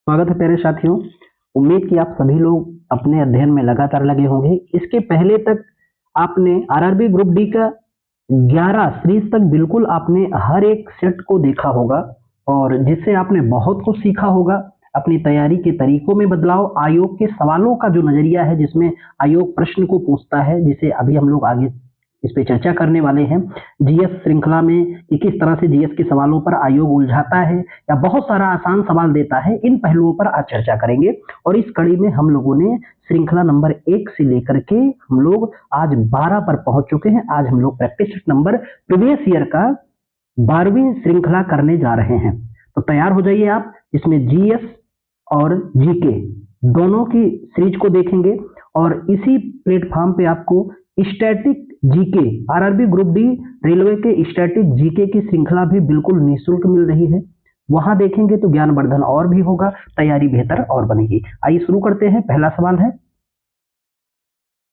स्वागत है प्यारे साथियों। उम्मीद कि आप सभी लोग अपने अध्ययन में लगातार लगे होंगे। इसके पहले तक आपने आरआरबी ग्रुप डी का 11 सीरीज तक बिल्कुल आपने हर एक सेट को देखा होगा और जिससे आपने बहुत कुछ सीखा होगा। अपनी तैयारी के तरीकों में बदलाव, आयोग के सवालों का जो नजरिया है जिसमें आयोग प्रश्न को पूछता है, जिसे अभी हम लोग आगे इस पे चर्चा करने वाले हैं। जीएस श्रृंखला में कि किस तरह से जीएस के सवालों पर आयोग उलझाता है या बहुत सारा आसान सवाल देता है, इन पहलुओं पर आज चर्चा करेंगे। और इस कड़ी में हम लोगों ने श्रृंखला नंबर 1 से लेकर के हम लोग आज 12 पर पहुंच चुके हैं। आज हम लोग प्रैक्टिस नंबर प्रीवियस ईयर का 12वीं श्रृंखला करने जा रहे हैं। तो तैयार हो जाइए आप। इसमें जीएस और जीके दोनों की सीरीज को देखेंगे और इसी प्लेटफॉर्म पे आपको static GK, RRB group D railway के स्टैटिक जीके की श्रृंखला भी बिल्कुल निःशुल्क मिल रही है। वहां देखेंगे तो ज्ञानवर्धन और भी होगा, तैयारी बेहतर और बनेगी। आइए शुरू करते हैं। पहला सवाल है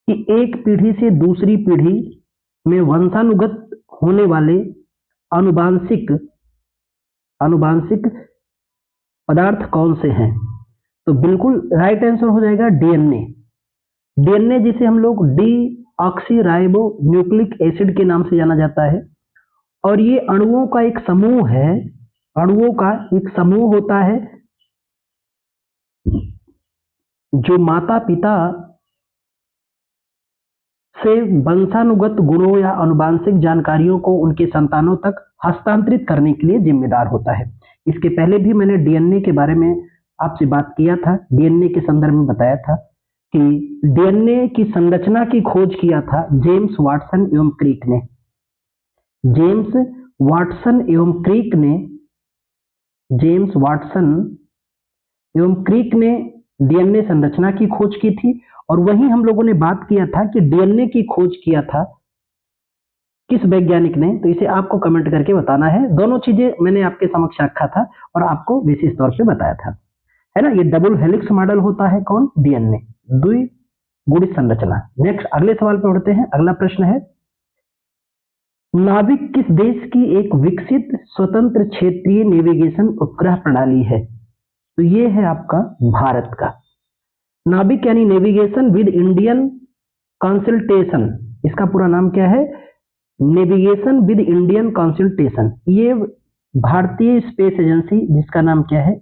कि एक पीढ़ी से दूसरी पीढ़ी में वंशानुगत होने वाले अनुवांशिक पदार्थ कौन से हैं? तो बिल्कुल राइट आंसर हो जाएगा डीएनए। डीएनए जिसे हम लोग डीऑक्सीराइबो न्यूक्लिक एसिड के नाम से जाना जाता है और ये अणुओं का एक समूह है। अणुओं का एक समूह होता है जो माता पिता से वंशानुगत गुणों या आनुवंशिक जानकारियों को उनके संतानों तक हस्तांतरित करने के लिए जिम्मेदार होता है। इसके पहले भी मैंने डीएनए के बारे में आपसे बात किया था। डीएनए के संदर्भ में बताया था कि डीएनए की संरचना की खोज किया था जेम्स वाटसन एवं क्रिक ने। जेम्स वाटसन एवं क्रिक ने डीएनए संरचना की खोज की थी और वहीं हम लोगों ने बात किया था कि डीएनए की खोज किया था किस वैज्ञानिक ने। तो इसे आपको कमेंट करके बताना है। दोनों चीजें मैंने आपके समक्ष रखा था और आपको विशेष तौर पे बताया था, है ना। ये डबल हेलिक्स मॉडल होता है कौन? डीएनए, द्विगुणित संरचना। नेक्स्ट अगले सवाल पे बढ़ते हैं। अगला प्रश्न है नाविक किस देश की एक विकसित स्वतंत्र क्षेत्रीय नेविगेशन उपग्रह प्रणाली है? तो ये है आपका भारत का। नाविक यानी नेविगेशन विद इंडियन कंसल्टेशन, इसका पूरा नाम क्या है? Navigation with Indian consultation. ये भारतीय स्पेस एजेंसी जिसका नाम क्या है?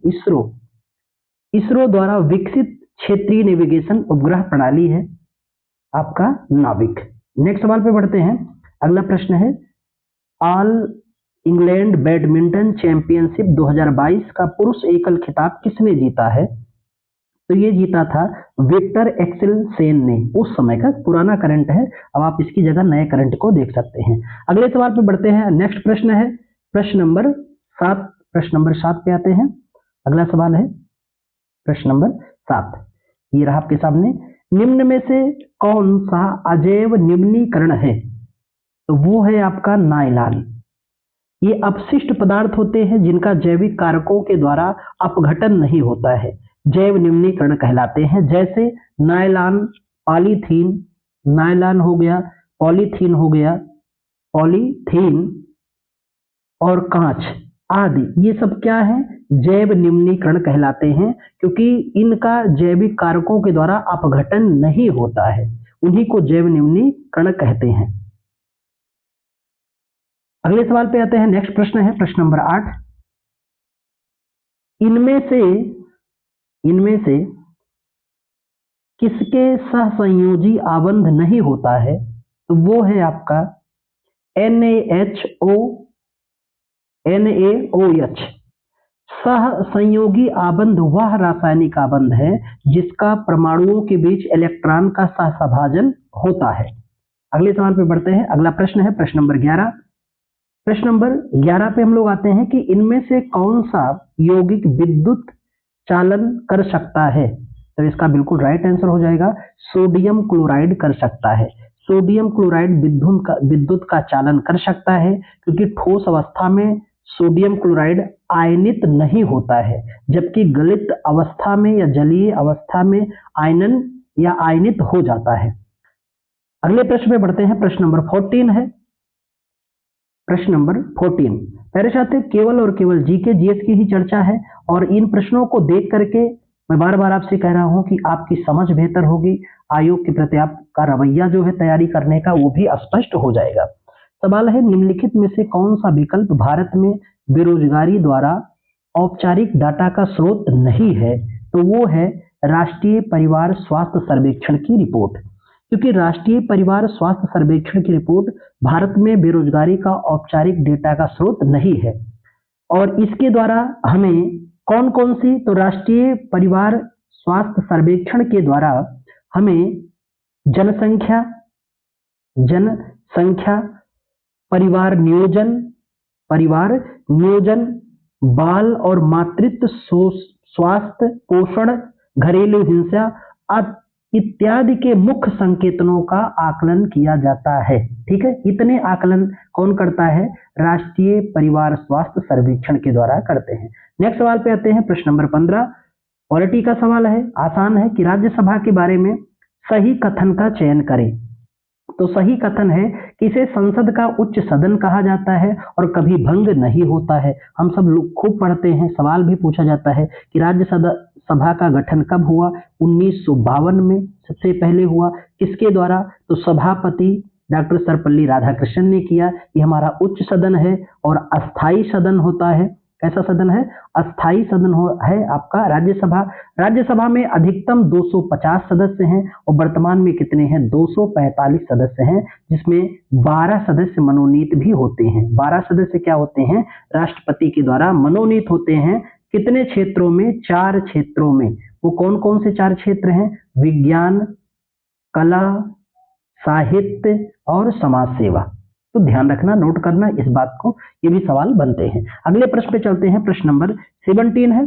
इसरो द्वारा विकसित क्षेत्रीय नेविगेशन उपग्रह प्रणाली है आपका नाविक। नेक्स्ट सवाल पे बढ़ते हैं। अगला प्रश्न है ऑल इंग्लैंड बैडमिंटन चैंपियनशिप 2022 का पुरुष एकल खिताब किसने जीता है? तो ये जीता था विक्टर एक्सेलसेन ने। उस समय का पुराना करंट है, अब आप इसकी जगह नए करंट को देख सकते हैं। अगले सवाल पे बढ़ते हैं। नेक्स्ट प्रश्न है प्रश्न नंबर 7 पे आते हैं। अगला सवाल है प्रश्न नंबर 7। ये रहा आपके सामने। निम्न में से कौन सा अजैव निम्नीकरण है? तो वो है आपका नायलॉन। ये अपशिष्ट पदार्थ होते हैं जिनका जैविक कारकों के द्वारा अपघटन नहीं होता है, जैव निम्नीकरण कहलाते हैं। जैसे नायलॉन, पॉलीथीन, नायलॉन हो गया, पॉलीथीन हो गया, पॉलीथीन और कांच आदि, ये सब क्या है? जैव निम्नीकरण कहलाते हैं, क्योंकि इनका जैविक कारकों के द्वारा अपघटन नहीं होता है, उन्हीं को जैव निम्नीकरण कहते हैं। अगले सवाल पे आते हैं। नेक्स्ट प्रश्न है प्रश्न नंबर 8। इनमें से किसके सहसंयोजी आबंध नहीं होता है? तो वो है आपका NaOH। सहसंयोगी आबंध वह रासायनिक आबंध है जिसका परमाणुओं के बीच इलेक्ट्रॉन का सहसंभाजन होता है। अगले सवाल पे बढ़ते हैं। अगला प्रश्न है प्रश्न नंबर 11। प्रश्न नंबर 11 पे हम लोग आते हैं कि इनमें से कौन सा यौगिक विद्युत चालन कर सकता है? तो इसका बिल्कुल राइट आंसर हो जाएगा सोडियम क्लोराइड कर सकता है। सोडियम क्लोराइड विद्युत का चालन कर सकता है, क्योंकि ठोस अवस्था में सोडियम क्लोराइड आयनित नहीं होता है, जबकि गलित अवस्था में या जलीय अवस्था में आयनन या आयनित हो जाता है। अगले प्रश्न पे बढ़ते हैं। प्रश्न नंबर 14 है प्रश्न नंबर 14। मेरे साथ केवल और केवल जीके जीएस की ही चर्चा है और इन प्रश्नों को देख करके मैं बार बार आपसे कह रहा हूं कि आपकी समझ बेहतर होगी, आयोग के प्रति आपका रवैया जो है तैयारी करने का वो भी स्पष्ट हो जाएगा। सवाल है, निम्नलिखित में से कौन सा विकल्प भारत में बेरोजगारी द्वारा औपचारिक डाटा का स्रोत नहीं है? तो वो है राष्ट्रीय परिवार स्वास्थ्य सर्वेक्षण की रिपोर्ट, क्योंकि राष्ट्रीय परिवार स्वास्थ्य सर्वेक्षण की रिपोर्ट भारत में बेरोजगारी का औपचारिक डेटा का स्रोत नहीं है। और इसके द्वारा हमें कौन कौन सी, तो राष्ट्रीय परिवार स्वास्थ्य सर्वेक्षण के द्वारा हमें जनसंख्या, परिवार नियोजन, बाल और मातृत्व स्वास्थ्य, पोषण, घरेलू हिंसा इत्यादि के मुख्य संकेतनों का आकलन किया जाता है। ठीक है, इतने आकलन कौन करता है? राष्ट्रीय परिवार स्वास्थ्य सर्वेक्षण के द्वारा करते हैं। नेक्स्ट सवाल पे आते हैं, प्रश्न नंबर 15। पॉलिटी का सवाल है, आसान है कि राज्यसभा के बारे में सही कथन का चयन करें। तो सही कथन है कि इसे संसद का उच्च सदन कहा जाता है और कभी भंग नहीं होता है। हम सब लोग खूब पढ़ते हैं, सवाल भी पूछा जाता है कि राज्यसभा का गठन कब हुआ? 1952 में सबसे पहले हुआ। किसके द्वारा? तो सभापति डॉक्टर सर्वपल्ली राधाकृष्णन ने किया। ये हमारा उच्च सदन है और अस्थाई सदन होता है। कैसा सदन है? अस्थाई सदन है आपका राज्यसभा। राज्यसभा में अधिकतम 250 सदस्य हैं और वर्तमान में कितने हैं? 245 सदस्य हैं, जिसमें 12 सदस्य मनोनीत भी होते हैं। 12 सदस्य क्या होते हैं? राष्ट्रपति के द्वारा मनोनीत होते हैं। कितने क्षेत्रों में? 4 क्षेत्रों में। वो कौन कौन से 4 क्षेत्र हैं? विज्ञान, कला, साहित्य और समाज सेवा। तो ध्यान रखना, नोट करना इस बात को, ये भी सवाल बनते हैं। अगले प्रश्न पे चलते हैं, प्रश्न नंबर 17 है,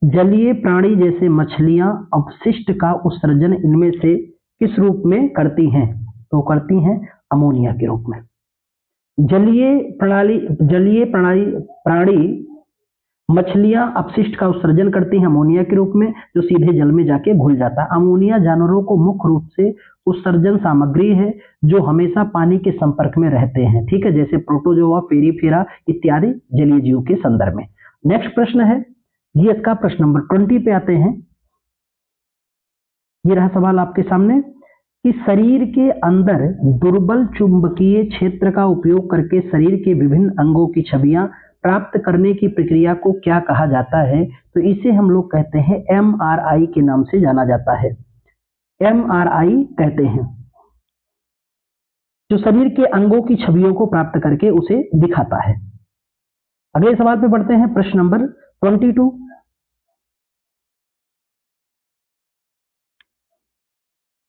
जलीय प्राणी जैसे मछलियां अपशिष्ट का उत्सर्जन इनमें से किस रूप में करती हैं? तो करती हैं अमोनिया के रूप में। जलीय प्राणी मछलियां अपशिष्ट का उत्सर्जन करती हैं अमोनिया के रूप में, जो सीधे जल में जाके घुल जाता है। अमोनिया जानवरों को मुख्य रूप से उत्सर्जन सामग्री है जो हमेशा पानी के संपर्क में रहते हैं। ठीक है, जैसे प्रोटोजोआ, पेरिफेरा इत्यादि जलीय जीव के संदर्भ में। नेक्स्ट प्रश्न है जीएस का, प्रश्न नंबर 20 पे आते हैं। ये रहा सवाल आपके सामने कि शरीर के अंदर दुर्बल चुंबकीय क्षेत्र का उपयोग करके शरीर के विभिन्न अंगों की छवियां प्राप्त करने की प्रक्रिया को क्या कहा जाता है? तो इसे हम लोग कहते हैं एमआरआई के नाम से जाना जाता है। एमआरआई कहते हैं, जो शरीर के अंगों की छवियों को प्राप्त करके उसे दिखाता है। अगले सवाल पे बढ़ते हैं, प्रश्न नंबर 22।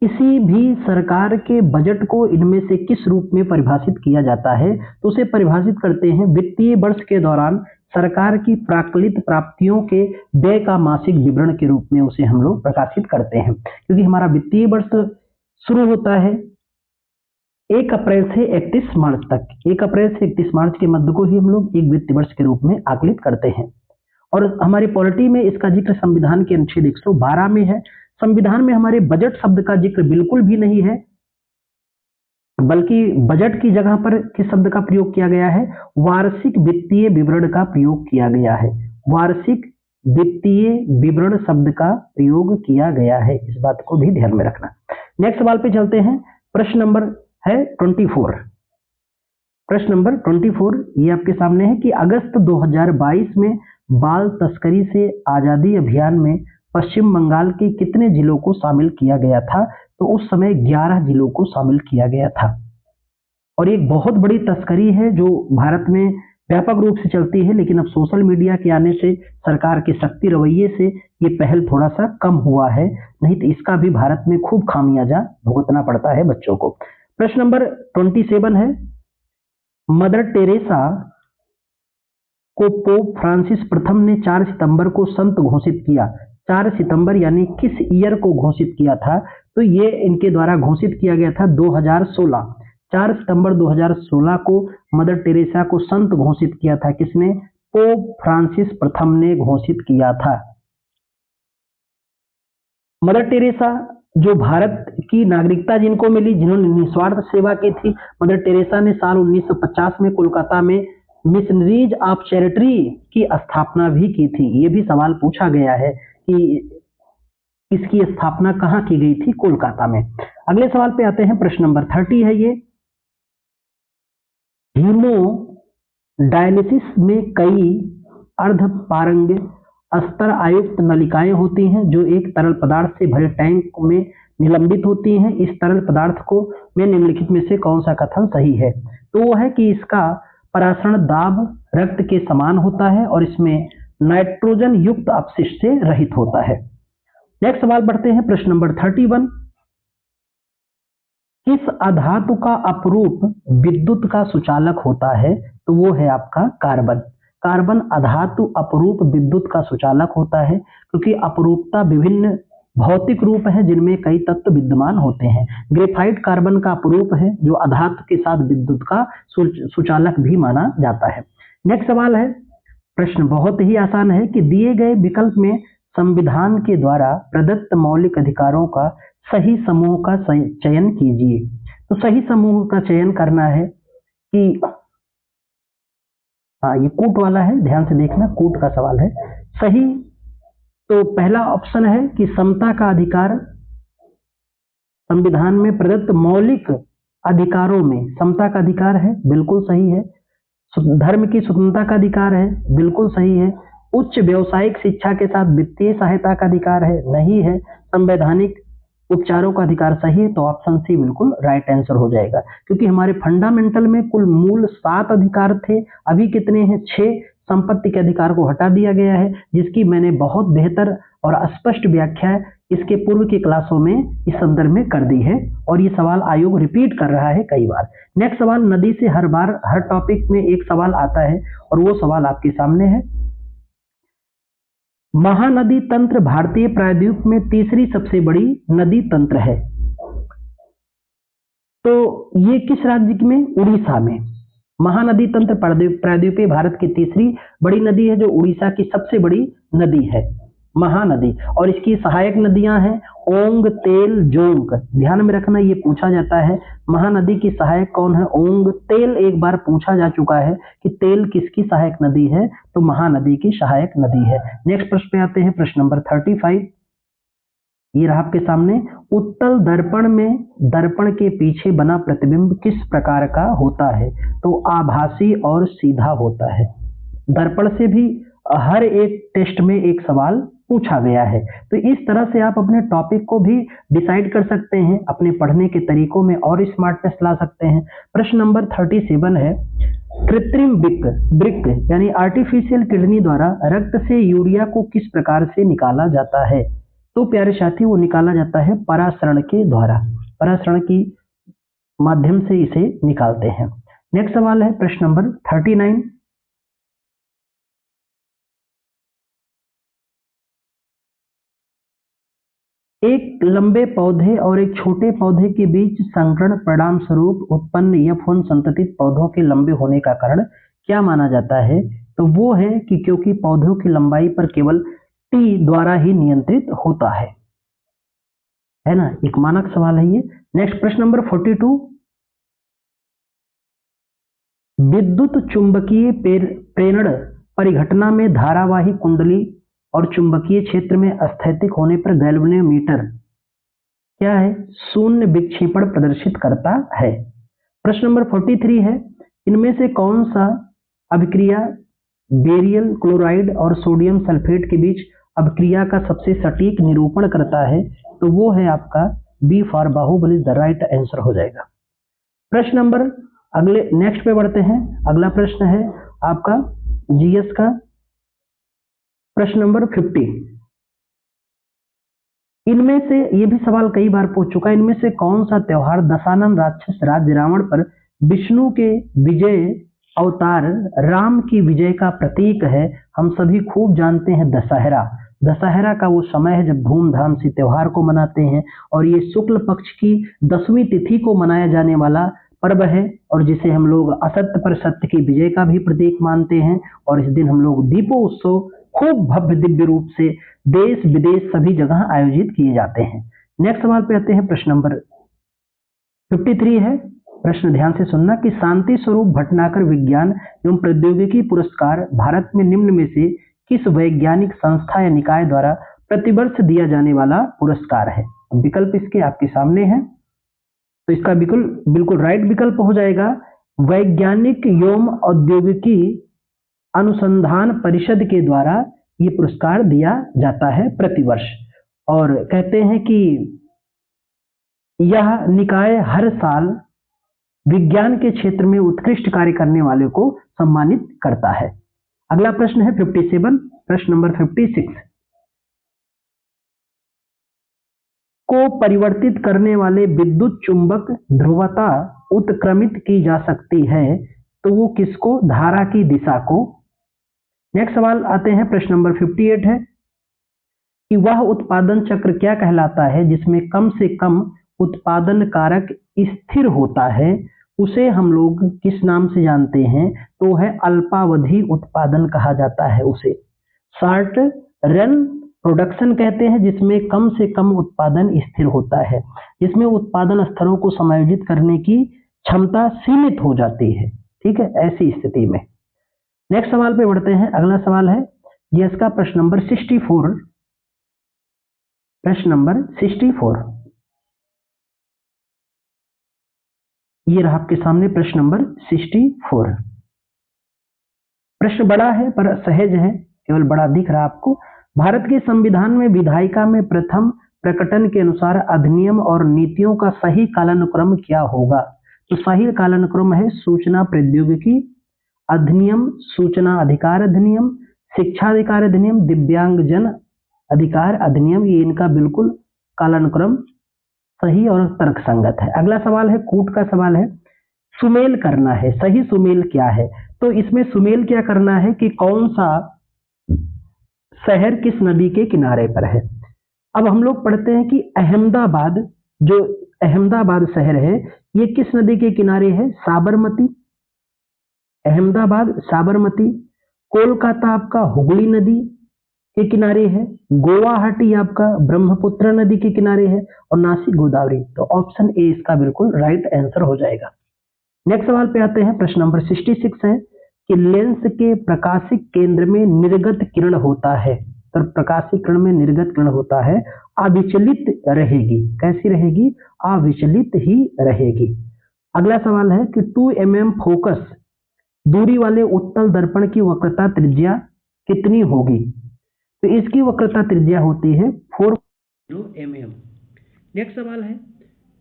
किसी भी सरकार के बजट को इनमें से किस रूप में परिभाषित किया जाता है? तो उसे परिभाषित करते हैं वित्तीय वर्ष के दौरान सरकार की प्राक्कलित प्राप्तियों के व्यय का मासिक विवरण के रूप में उसे हम लोग प्रकाशित करते हैं। क्योंकि हमारा वित्तीय वर्ष शुरू होता है 1 अप्रैल से 31 मार्च तक। 1 अप्रैल से 31 मार्च के मध्य को ही हम लोग एक वित्तीय वर्ष के रूप में आकलित करते हैं। और हमारी पॉलिटी में इसका जिक्र संविधान के अनुच्छेद 112 में है। संविधान में हमारे बजट शब्द का जिक्र बिल्कुल भी नहीं है, बल्कि बजट की जगह पर किस शब्द का प्रयोग किया गया है? वार्षिक वित्तीय विवरण का प्रयोग किया गया है। वार्षिक वित्तीय विवरण शब्द का प्रयोग किया गया है, इस बात को भी ध्यान में रखना। नेक्स्ट सवाल पे चलते हैं, प्रश्न नंबर है 24। प्रश्न नंबर 24 ये आपके सामने है कि अगस्त 2022 में बाल तस्करी से आजादी अभियान में पश्चिम बंगाल के कितने जिलों को शामिल किया गया था? तो उस समय 11 जिलों को शामिल किया गया था। और एक बहुत बड़ी तस्करी है जो भारत में व्यापक रूप से चलती है, लेकिन अब सोशल मीडिया के आने से, सरकार के सख्ती रवैये से ये पहल थोड़ा सा कम हुआ है, नहीं तो इसका भी भारत में खूब खामियाजा भुगतना पड़ता है बच्चों को। प्रश्न नंबर 27 है, मदर टेरेसा को पोप फ्रांसिस प्रथम ने 4 सितंबर को संत घोषित किया। 4 सितंबर यानी किस ईयर को घोषित किया था? तो ये इनके द्वारा घोषित किया गया था 2016। 4 सितंबर 2016 को मदर टेरेसा को संत घोषित किया था। किसने? पोप फ्रांसिस प्रथम ने घोषित किया था। मदर टेरेसा जो भारत की नागरिकता जिनको मिली, जिन्होंने निस्वार्थ सेवा की थी। मदर टेरेसा ने साल 1950 में कोलकाता में मिशनरीज ऑफ चैरिटी की स्थापना भी की थी। ये भी सवाल पूछा गया है कि इसकी स्थापना कहाँ की गई थी? कोलकाता में। अगले सवाल पे आते हैं, प्रश्न नंबर 30 है ये। हीमोडायलिसिस में कई अर्धपारंग अस्तर आयुक्त नलिकाएं होती हैं जो एक तरल पदार्थ से भरे टैंक में निलंबित होती हैं। इस तरल पदार्थ को में निम्नलिखित में से कौन सा कथन सही है? तो वो है कि इसका परासरण दाब रक्त के समान होता है और इसमें नाइट्रोजन युक्त अपशिष्ट से रहित होता है। नेक्स्ट सवाल बढ़ते हैं, प्रश्न नंबर 31। किस अधातु का अपरूप विद्युत का सुचालक होता है? तो वो है आपका कार्बन। कार्बन अधातु अपरूप विद्युत का सुचालक होता है क्योंकि अपरूपता विभिन्न भौतिक रूप है जिनमें कई तत्व विद्यमान होते हैं। ग्रेफाइट कार्बन का अपरूप है जो अधातु के साथ विद्युत का सुचालक भी माना जाता है। नेक्स्ट सवाल है, प्रश्न बहुत ही आसान है कि दिए गए विकल्प में संविधान के द्वारा प्रदत्त मौलिक अधिकारों का सही समूह का चयन कीजिए। तो सही समूह का चयन करना है कि ये कूट वाला है, ध्यान से देखना, कूट का सवाल है। सही तो पहला ऑप्शन है कि समता का अधिकार, संविधान में प्रदत्त मौलिक अधिकारों में समता का अधिकार है, बिल्कुल सही है। धर्म की स्वतंत्रता का अधिकार है, बिल्कुल सही है। उच्च व्यावसायिक शिक्षा के साथ वित्तीय सहायता का अधिकार है, नहीं है। संवैधानिक उपचारों का अधिकार सही है, तो ऑप्शन सी बिल्कुल राइट आंसर हो जाएगा। क्योंकि हमारे फंडामेंटल में कुल मूल 7 अधिकार थे, अभी कितने हैं? 6। संपत्ति के अधिकार को हटा दिया गया है, जिसकी मैंने बहुत बेहतर और स्पष्ट व्याख्या इसके पूर्व की क्लासों में इस संदर्भ में कर दी है और ये सवाल आयोग रिपीट कर रहा है कई बार। नेक्स्ट सवाल, नदी से हर बार हर टॉपिक में एक सवाल आता है और वो सवाल आपके सामने है। महानदी तंत्र भारतीय प्रायद्वीप में तीसरी सबसे बड़ी नदी तंत्र है, तो ये किस राज्य में? उड़ीसा में। महानदी तंत्र प्रायद्वीपीय भारत की तीसरी बड़ी नदी है जो उड़ीसा की सबसे बड़ी नदी है, महानदी। और इसकी सहायक नदियां हैं ओंग, तेल, जोंक। ध्यान में रखना, ये पूछा जाता है महानदी की सहायक कौन है? ओंग। तेल एक बार पूछा जा चुका है कि तेल किसकी सहायक नदी है, तो महानदी की सहायक नदी है। नेक्स्ट प्रश्न पे आते हैं, प्रश्न नंबर 35। ये रहा आपके सामने। उत्तल दर्पण में दर्पण के पीछे बना प्रतिबिंब किस प्रकार का होता है? तो आभासी और सीधा होता है। दर्पण से भी हर एक टेस्ट में एक सवाल पूछा गया है, तो इस तरह से आप अपने टॉपिक को भी डिसाइड कर सकते हैं, अपने पढ़ने के तरीकों में और स्मार्टनेस ला सकते हैं। प्रश्न नंबर 37 है, कृत्रिम वृक्क यानी आर्टिफिशियल किडनी द्वारा रक्त से यूरिया को किस प्रकार से निकाला जाता है? तो प्यारे साथी, वो निकाला जाता है परासरण के द्वारा, परासरण की माध्यम से इसे निकालते हैं। नेक्स्ट सवाल है, प्रश्न नंबर 39। एक लंबे पौधे और एक छोटे पौधे के बीच संकरण परिणाम स्वरूप उत्पन्न F1 संततित पौधों के लंबे होने का कारण क्या माना जाता है? तो वो है कि क्योंकि पौधों की लंबाई पर केवल T द्वारा ही नियंत्रित होता है ना, एक मानक सवाल है ये। नेक्स्ट प्रश्न नंबर 42। विद्युत चुंबकीय प्रेरण परिघटना में धारावाही कुंडली और चुंबकीय क्षेत्र में स्थैतिक होने पर गैल्वेनोमीटर क्या है? शून्य विक्षेपण प्रदर्शित करता है। प्रश्न नंबर 43 है, इनमें से कौन सा अभिक्रिया बेरियल क्लोराइड और सोडियम सल्फेट के बीच अभिक्रिया का सबसे सटीक निरूपण करता है? तो वो है आपका B for Baahubali, the right answer हो जाएगा। प्रश्न नंबर अगले नेक्स्ट पे बढ़ते हैं। अगला प्रश्न है आपका जीएस का प्रश्न नंबर 50। इनमें से, ये भी सवाल कई बार पूछ चुका है, इनमें से कौन सा त्योहार दशानन राक्षस राज रावण पर विष्णु के विजय अवतार राम की विजय का प्रतीक है? हम सभी खूब जानते हैं दशहरा। दशहरा का वो समय है जब धूमधाम से त्योहार को मनाते हैं और ये शुक्ल पक्ष की 10वीं तिथि को मनाया जाने वाला पर्व है और जिसे हम लोग असत्य पर सत्य की विजय का भी प्रतीक मानते हैं। और इस दिन हम लोग दीपोत्सव खूब भव्य दिव्य रूप से देश विदेश सभी जगह आयोजित किए जाते हैं। नेक्स्ट सवाल पे आते हैं, प्रश्न नंबर 53 है। प्रश्न ध्यान से सुनना कि शांति स्वरूप भटनागर विज्ञान एवं प्रौद्योगिकी पुरस्कार भारत में निम्न में से किस वैज्ञानिक संस्था या निकाय द्वारा प्रतिवर्ष दिया जाने वाला पुरस्कार है। विकल्प इसके आपके सामने है, तो इसका बिल्कुल राइट विकल्प हो जाएगा वैज्ञानिक एवं औद्योगिकी अनुसंधान परिषद के द्वारा ये पुरस्कार दिया जाता है प्रतिवर्ष। और कहते हैं कि यह निकाय हर साल विज्ञान के क्षेत्र में उत्कृष्ट कार्य करने वाले को सम्मानित करता है। अगला प्रश्न है 57, प्रश्न नंबर 56 को परिवर्तित करने वाले विद्युत चुंबक ध्रुवता उत्क्रमित की जा सकती है, तो वो किसको, धारा की दिशा को। नेक्स्ट सवाल आते हैं, प्रश्न नंबर 58 है कि वह उत्पादन चक्र क्या कहलाता है जिसमें कम से कम उत्पादन कारक स्थिर होता है, उसे हम लोग किस नाम से जानते हैं, तो है अल्पावधि उत्पादन कहा जाता है उसे। शॉर्ट रन प्रोडक्शन कहते हैं जिसमें कम से कम उत्पादन स्थिर होता है, जिसमें उत्पादन स्तरों को समायोजित करने की क्षमता सीमित हो जाती है। ठीक है, ऐसी स्थिति में। नेक्स्ट सवाल पे बढ़ते हैं। अगला सवाल है यस का प्रश्न नंबर 64, प्रश्न नंबर 64 ये रहा आपके सामने प्रश्न नंबर 64। प्रश्न बड़ा है पर सहज है, केवल बड़ा दिख रहा आपको। भारत के संविधान में विधायिका में प्रथम प्रकटन के अनुसार अधिनियम और नीतियों का सही कालानुक्रम क्या होगा, तो सही कालानुक्रम है सूचना प्रौद्योगिकी अधिनियम, सूचना अधिकार अधिनियम, शिक्षा अधिकार अधिनियम, दिव्यांगजन अधिकार अधिनियम। ये इनका बिल्कुल कालानुक्रम सही और तर्कसंगत है। अगला सवाल है कूट का सवाल है, सुमेल करना है, सही सुमेल क्या है, तो इसमें सुमेल क्या करना है कि कौन सा शहर किस नदी के किनारे पर है। अब हम लोग पढ़ते हैं कि अहमदाबाद, जो अहमदाबाद शहर है ये किस नदी के किनारे है, साबरमती। अहमदाबाद साबरमती। कोलकाता आपका हुगली नदी के किनारे है, गुवाहाटी आपका ब्रह्मपुत्र नदी के किनारे है, और नासिक गोदावरी। तो ऑप्शन ए इसका बिल्कुल राइट आंसर हो जाएगा। नेक्स्ट सवाल पे आते हैं, प्रश्न नंबर 66 है कि लेंस के प्रकाशिक केंद्र में निर्गत किरण होता है, तो प्रकाशिक किरण में निर्गत किरण होता है अविचलित रहेगी। कैसी रहेगी, अविचलित ही रहेगी। अगला सवाल है कि 2 mm फोकस दूरी वाले उत्तल दर्पण की वक्रता त्रिज्या कितनी होगी, तो इसकी वक्रता त्रिज्या होती है 4 mm। नेक्स्ट सवाल है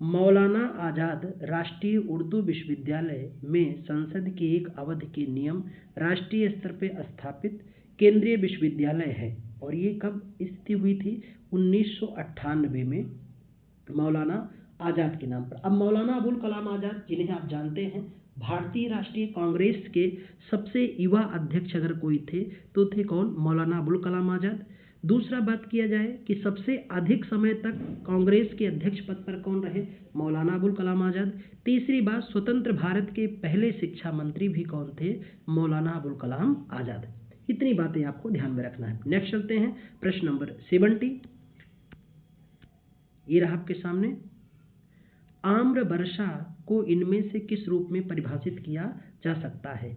मौलाना आजाद राष्ट्रीय उर्दू विश्वविद्यालय में संसद के एक अवधि के नियम राष्ट्रीय स्तर पर स्थापित केंद्रीय विश्वविद्यालय है, और ये कब स्थिति हुई थी, 1998 में मौलाना आजाद के नाम पर। अब मौलाना अबुल कलाम आजाद जिन्हें आप जानते हैं भारतीय राष्ट्रीय कांग्रेस के सबसे युवा अध्यक्ष अगर कोई थे तो थे कौन, मौलाना अबुल कलाम आजाद। दूसरा बात किया जाए कि सबसे अधिक समय तक कांग्रेस के अध्यक्ष पद पर कौन रहे, मौलाना अबुल कलाम आजाद। तीसरी बात स्वतंत्र भारत के पहले शिक्षा मंत्री भी कौन थे, मौलाना अबुल कलाम आजाद। इतनी बातें आपको ध्यान में रखना है। नेक्स्ट चलते हैं प्रश्न नंबर 70, ये रहा आपके सामने। आम्र वर्षा को इनमें से किस रूप में परिभाषित किया जा सकता है,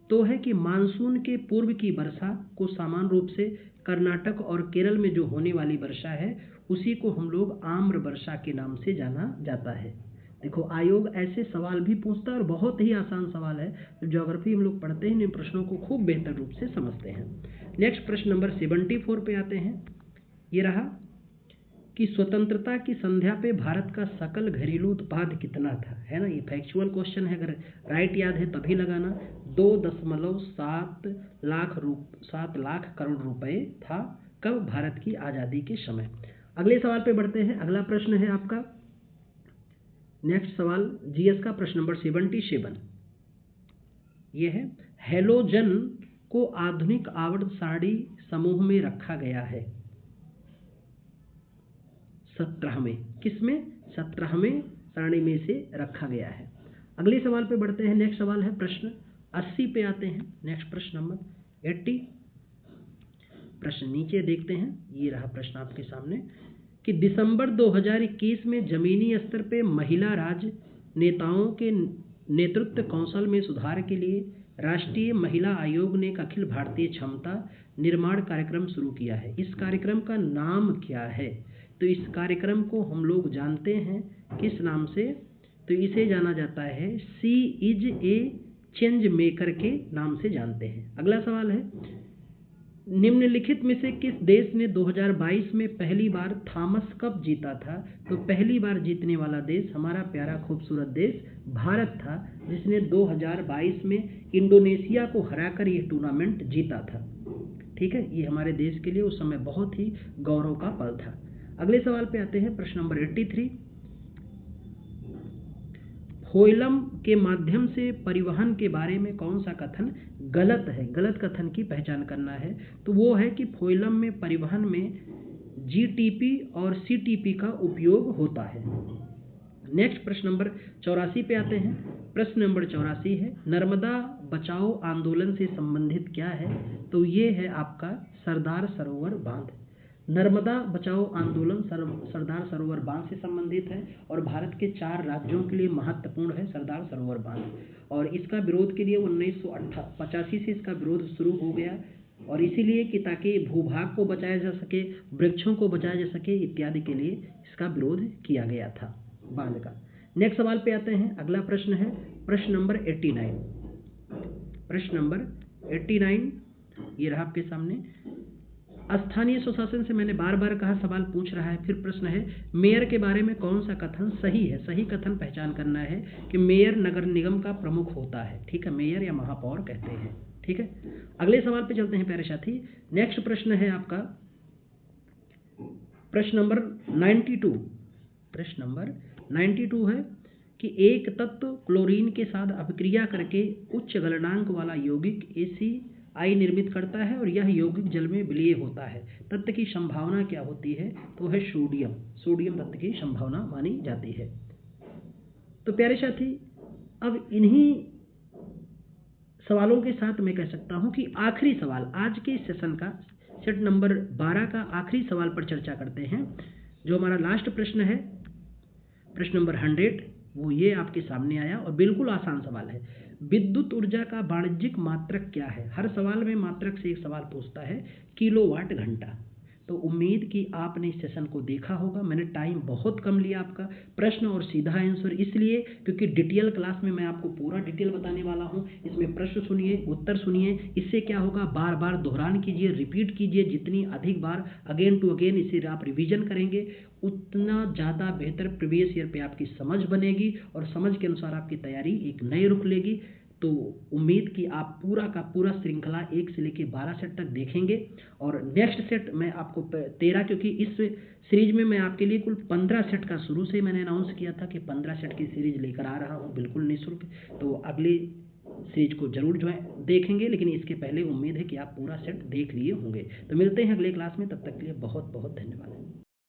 तो है कि मानसून के पूर्व की वर्षा को सामान्य रूप से कर्नाटक और केरल में जो होने वाली वर्षा है उसी को हम लोग आम्र वर्षा के नाम से जाना जाता है। देखो आयोग ऐसे सवाल भी पूछता है और बहुत ही आसान सवाल है, ज्योग्राफी हम लोग पढ़ते हैं इन प्रश्नों को खूब बेहतर रूप से समझते हैं। नेक्स्ट प्रश्न नंबर 74 पे आते हैं, ये रहा कि स्वतंत्रता की संध्या पे भारत का सकल घरेलू उत्पाद कितना था, है ना, ये फैक्चुअल क्वेश्चन है, अगर राइट याद है तभी लगाना। 2.7 लाख करोड़ रुपए था कब, भारत की आज़ादी के समय। अगले सवाल पे बढ़ते हैं। अगला प्रश्न है आपका नेक्स्ट सवाल जीएस का प्रश्न नंबर 77, ये है हेलोजन को आधुनिक आवर्त सारणी समूह में रखा गया है 17वें, किसमें, 17वें सारणी में से रखा गया है। अगले सवाल पे बढ़ते हैं। नेक्स्ट सवाल है प्रश्न 80 पे आते हैं। नेक्स्ट प्रश्न नंबर 80, प्रश्न नीचे देखते हैं, ये रहा प्रश्न आपके सामने कि दिसंबर 2021 में जमीनी स्तर पे महिला राजनेताओं के नेतृत्व कौशल में सुधार के लिए राष्ट्रीय महिला आयोग ने एक अखिल भारतीय क्षमता निर्माण कार्यक्रम शुरू किया है। इस कार्यक्रम का नाम क्या है? तो इस कार्यक्रम को हम लोग जानते हैं किस नाम से? तो इसे जाना जाता है she is a change maker के नाम से जानते हैं। अगला सवाल है, निम्नलिखित में से किस देश ने 2022 में पहली बार थॉमस कप जीता था? तो पहली बार जीतने वाला देश हमारा प्यारा खूबसूरत देश भारत था, जिसने 2022 में इंडोनेशिया को हराकर यह टूर्नामेंट जीता था। ठीक है, ये हमारे देश के लिए उस समय बहुत ही गौरव का पल था। अगले सवाल पे आते हैं, प्रश्न नंबर 83। फोइलम के माध्यम से परिवहन के बारे में कौन सा कथन गलत है? गलत कथन की पहचान करना है। तो वो है कि फोइलम में परिवहन में जीटीपी और सीटीपी का उपयोग होता है। नेक्स्ट प्रश्न नंबर 84 पे आते हैं। प्रश्न नंबर 84 है, नर्मदा बचाओ आंदोलन से संबंधित क्या है? तो ये है आपका सरदार सरोवर बांध। नर्मदा बचाओ आंदोलन सरदार सरोवर बांध से संबंधित है और भारत के 4 राज्यों के लिए महत्वपूर्ण है सरदार सरोवर बांध। और इसका विरोध के लिए 1985 से इसका विरोध शुरू हो गया, और इसीलिए कि ताकि भूभाग को बचाया जा सके, वृक्षों को बचाया जा सके इत्यादि के लिए इसका विरोध किया गया था बांध का। नेक्स्ट सवाल पे आते हैं। अगला प्रश्न है प्रश्न नंबर 89। प्रश्न नंबर 89 ये रहा आपके सामने। स्थानीय स्वशासन से मैंने बार बार कहा सवाल पूछ रहा है। फिर प्रश्न है, मेयर के बारे में कौन सा कथन सही है? सही कथन पहचान करना है कि मेयर नगर निगम का प्रमुख होता है। ठीक है, मेयर या महापौर कहते हैं। ठीक है, अगले सवाल पे चलते हैं प्यारे साथी। नेक्स्ट प्रश्न है आपका प्रश्न नंबर 92। प्रश्न नंबर 92 है कि एक तत्व क्लोरीन के साथ अभिक्रिया करके उच्च गलनांक वाला यौगिक ACI निर्मित करता है और यह यौगिक जल में विलीय होता है। तत्व की संभावना क्या होती है? तो है सोडियम। सोडियम तत्व की संभावना मानी जाती है। तो प्यारे साथी, अब इन्हीं सवालों के साथ मैं कह सकता हूं कि आखिरी सवाल आज के सेशन का, सेट नंबर 12 का आखिरी सवाल पर चर्चा करते हैं। जो हमारा लास्ट प्रश्न है, प्रश्न नंबर 100, वो ये आपके सामने आया और बिल्कुल आसान सवाल है। विद्युत ऊर्जा का वाणिज्यिक मात्रक क्या है? हर सवाल में मात्रक से एक सवाल पूछता है, किलोवाट घंटा। तो उम्मीद कि आपने इस सेशन को देखा होगा। मैंने टाइम बहुत कम लिया आपका, प्रश्न और सीधा आंसर इसलिए क्योंकि डिटेल क्लास में मैं आपको पूरा डिटेल बताने वाला हूं। इसमें प्रश्न सुनिए, उत्तर सुनिए। इससे क्या होगा, बार बार दोहरान कीजिए, रिपीट कीजिए। जितनी अधिक बार अगेन टू अगेन इसे आप रिवीजन करेंगे, उतना ज़्यादा बेहतर प्रीवियस ईयर पे आपकी समझ बनेगी और समझ के अनुसार आपकी तैयारी एक नए रुख लेगी। तो उम्मीद कि आप पूरा का पूरा श्रृंखला 1 से लेकर 12 सेट तक देखेंगे। और नेक्स्ट सेट मैं आपको 13, क्योंकि इस सीरीज में मैं आपके लिए कुल 15 सेट का शुरू से ही मैंने अनाउंस किया था कि 15 सेट की सीरीज लेकर आ रहा हूँ बिल्कुल निःशुल्क। तो अगली सीरीज को जरूर जो है देखेंगे, लेकिन इसके पहले उम्मीद है कि आप पूरा सेट देख लिए होंगे। तो मिलते हैं अगले क्लास में, तब तक के लिए बहुत बहुत धन्यवाद।